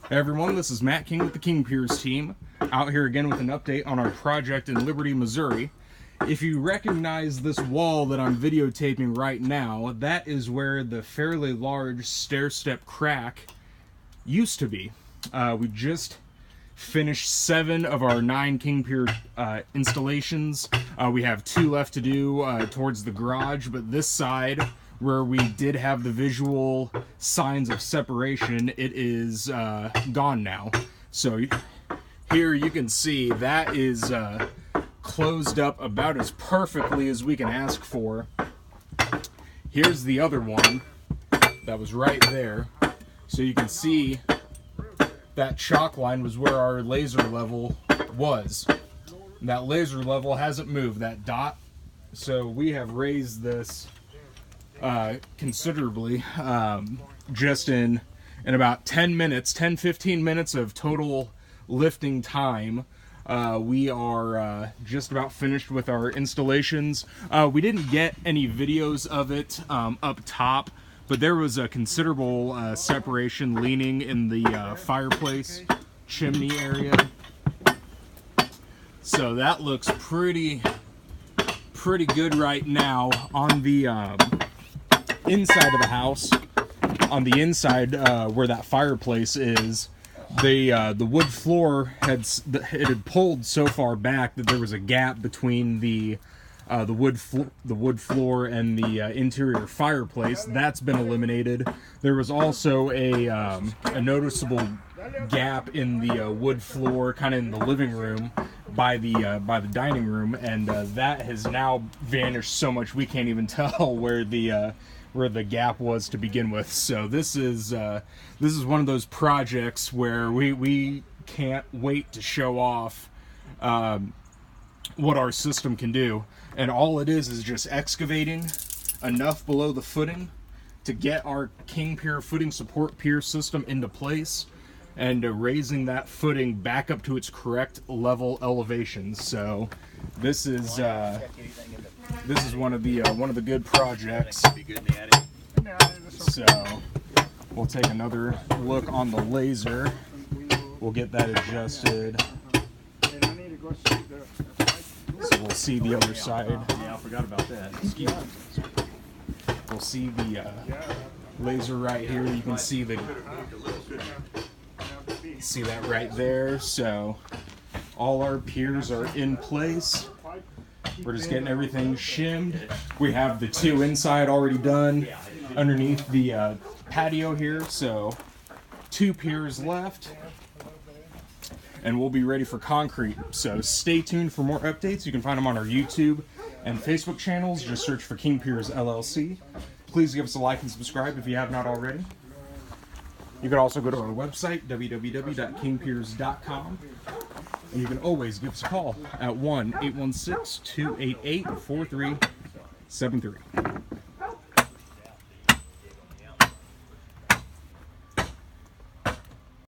Hey everyone, this is Matt King with the King Piers team, out here again with an update on our project in Liberty, Missouri. If you recognize this wall that I'm videotaping right now, that is where the fairly large stair-step crack used to be. We just finished 7 of our 9 King Pier installations. We have 2 left to do towards the garage, but this side, where we did have the visual signs of separation, it is gone now. So here you can see that is closed up about as perfectly as we can ask for. Here's the other one that was right there. So you can see that chalk line was where our laser level was. And that laser level hasn't moved, that dot. So we have raised this considerably, just in about 10-15 minutes of total lifting time. We are just about finished with our installations. We didn't get any videos of it up top, but there was a considerable separation leaning in the fireplace chimney area. So that looks pretty good right now. On the inside of the house, on the inside where that fireplace is, the wood floor had pulled so far back that there was a gap between the wood floor and the interior fireplace. That's been eliminated. There was also a noticeable gap in the wood floor, kind of in the living room by the dining room, and that has now vanished so much we can't even tell where the gap was to begin with. So this is one of those projects where we can't wait to show off what our system can do. And all it is just excavating enough below the footing to get our King Pier footing support pier system into place, and raising that footing back up to its correct level elevation. So this is one of the good projects. So we'll take another look on the laser. We'll get that adjusted. So we'll see the other side. Yeah, I forgot about that. We'll see the laser right here. You can see that right there. So all our piers are in place. We're just getting everything shimmed. We have the 2 inside already done underneath the patio here. So 2 piers left, and we'll be ready for concrete. So stay tuned for more updates. You can find them on our YouTube and Facebook channels. Just search for King Piers LLC. Please give us a like and subscribe if you have not already. You can also go to our website, www.kingpiers.com. And you can always give us a call at 1-816-288-4373.